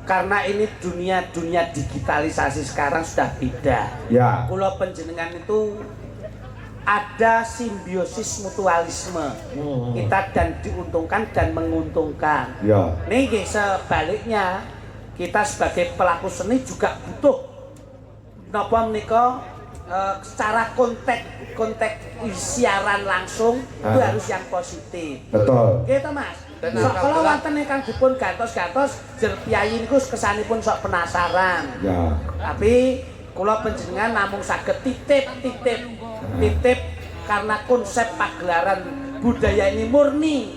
karena ini dunia digitalisasi sekarang sudah beda. Ya. Kula panjenengan itu ada simbiosis mutualisme. Kita dan diuntungkan dan menguntungkan. Ya. Nih sebaliknya kita sebagai pelaku seni juga butuh napa menika secara konteks siaran langsung itu harus yang positif. Betul. Gitu Mas. Sok kalau wonten ingkang dipun gantos-gantos jer piyayi niku kesanipun sok penasaran. Ya. Tapi kula panjenengan namung saged titip karena konsep pagelaran budaya ini murni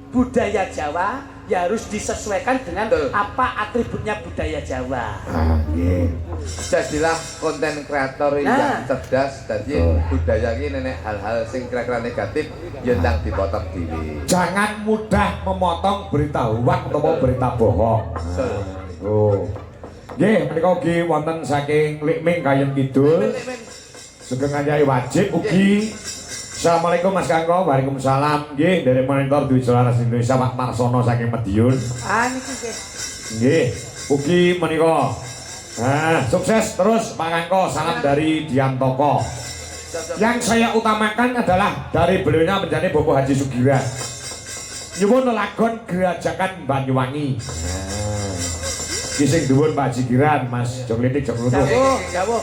budaya Jawa ya harus disesuaikan dengan apa atributnya budaya Jawa. Jadilah konten kreator yang cerdas jadi budaya ini nenek hal-hal sing kira-kira negatif yang dipotong diri. Jangan mudah memotong berita hoax atau berita bohong. Oh. Nggih, menika ugi wonten saking Likming Kayen Kidul. Sugeng Nyai Wajib ugi. Assalamualaikum Mas Kangko, waalaikumsalam. Nggih, dari monitor Dwi Selaras Indonesia Pak Marsono saking Madiun. Niki nggih. Nggih, ugi menika. Nah, sukses terus Pak Kangko, salam dari Diantoko. Yang saya utamakan adalah dari beliaunya menjadi Bobo Haji Sugira. Nyuwun lagon Gerajakan Banyuwangi. Kising dhuwur Pak Haji Giran, Mas Joklitik Joklutuh. Jawuh.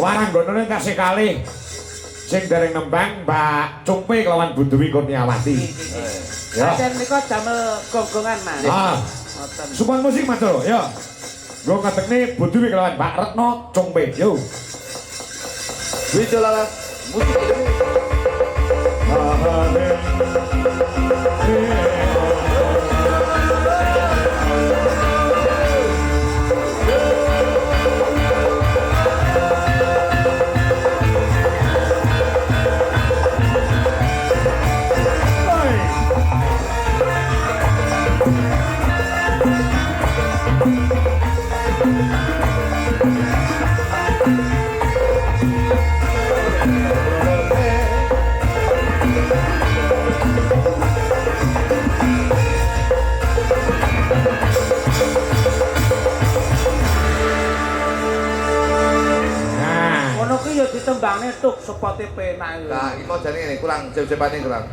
Waranggonane tasih kalih. Sing dereng nembang Mbak Cumpe kelawan Budwi Kurniawati. Ya. Ajen nika damel gonggongan Mas. Ngoten. Sumpah musik Mas Lho, ya. Nggo ngadekne Budwi kelawan Mbak Retno Cumpe. Yo. Dwi Selaras musik ditembangne tuk sepote penak. Nah, iki mau jane ngene, kurang jep-jepane kurang.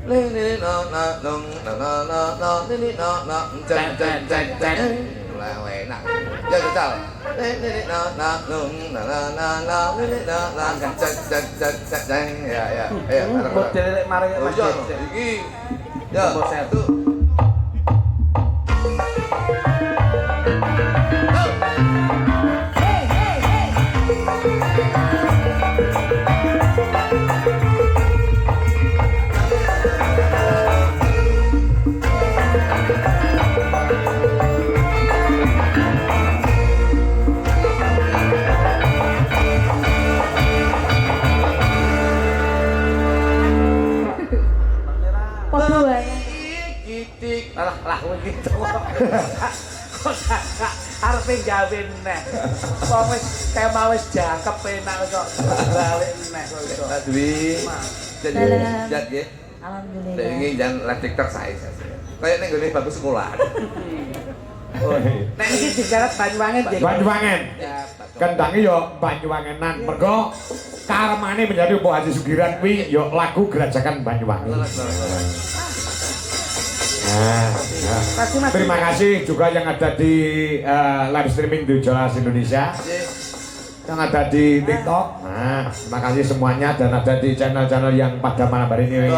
Lili no na nong na na na na lili no na jan jan jan jan. Lah enak. Ya total. Lili no na nong na na na na lili no na jan jan jan jan. Ya ya. Ya, model lek mari Mas. Iki. Ya, satu. Lah gitu. Kok arepe gawe neh. Wong wis tema wis jangkep enak kok balik neh kok. Dwi. Jadi jat nggih. Alhamdulillah. Saya ingin jangan live TikTok saya. Kayak ning gone bagus sekolah. Nek iki digarap Banyuwangen nggih. Banyuwangen. Ya, Kendange yo Banyuwangenan. Mergo karmane menjadi Bobo Haji Sugiran kuwi yo lagu Gerajakan Banyuwangi. Nah, terima kasih juga yang ada di live streaming di Jelas Indonesia, yang ada di TikTok. Nah, terima kasih semuanya dan ada di channel-channel yang pada malam hari ini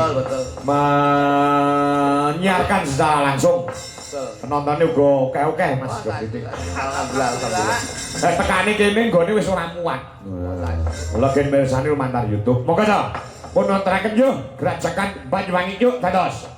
menyiarkan secara langsung. Penontonnya juga oke Mas. Alhamdulillah, alhamdulillah. Tekani kene nggone wis ora muat. Lagi mirsani lumantar YouTube. Moga to. Pun nontonaken yo Gerajakan Banyuwangi yuk dados.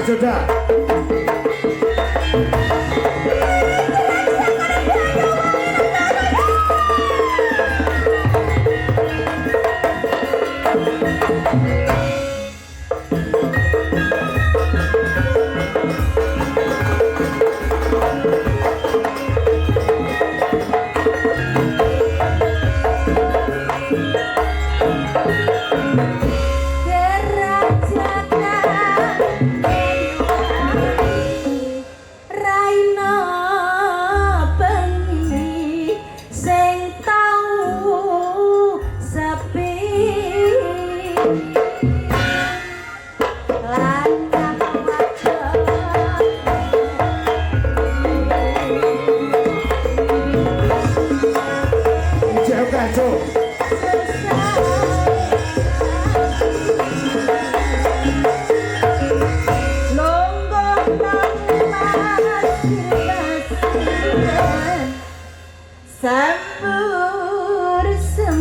Sudah.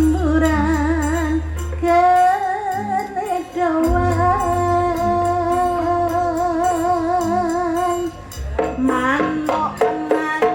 Sembur-semburan keredawan manuk-manuk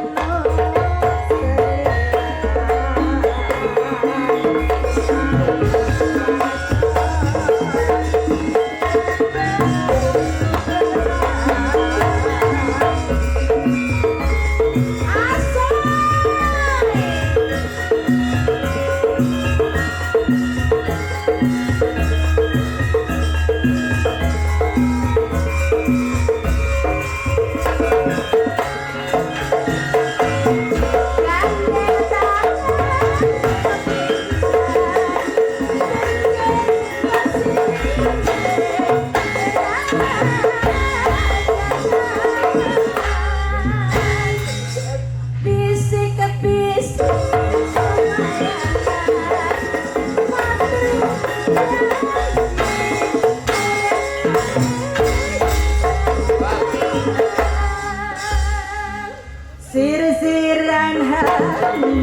sir-siran hati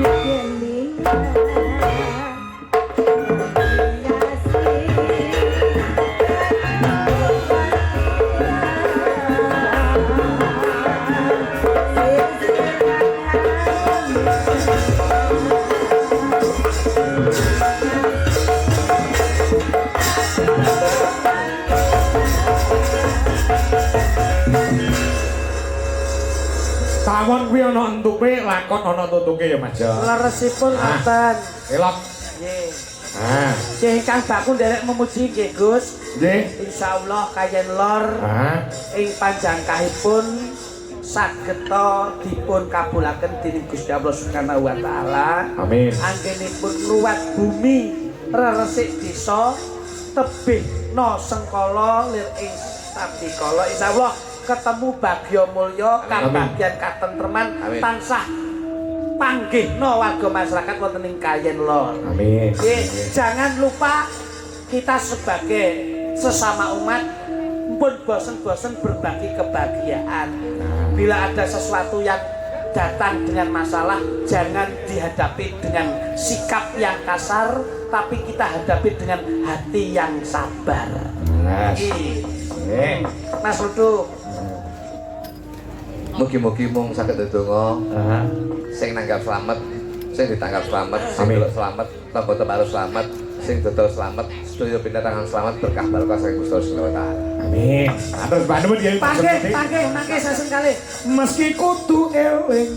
Tawon kuwi ana entuke, lakon ana tutuke ya Mas. Leresipun ngoten. Elok. Nggih. Ah, Nggih ingkang bakul nderek memuji nggih Gus. nggih. Insyaallah kayen lor ing panjangkahipun sageta dipun kabulaken dening Gusti Allah Subhanahu wa taala. Amin. Anggenipun ruwat bumi reresik desa tebih no sengkala lir ing sabdikala insyaallah ketemu bagya mulya kabagyan katentreman tansah panggihna warga masyarakat wonten ing Kayen Lor. Amin. Jangan lupa kita sebagai sesama umat pun bosen-bosen berbagi kebahagiaan. Bila ada sesuatu yang datang dengan masalah, jangan dihadapi dengan sikap yang kasar, tapi kita hadapi dengan hati yang sabar. Nggih. Mas Ludu. Mugi-mugi mung saged ndedonga Heeh. sing nanggap slamet, sing ditangkap slamet, sing Amin. delok slamet, tangga teparo slamet, sing dodol slamet, sedaya pinatangan slamet berkah barokah saking Gusti Allah Subhanahu wa taala. Amin. Atur panuwun ya. Panggih, panggih, mangke sesen kalih. Meski kudu eling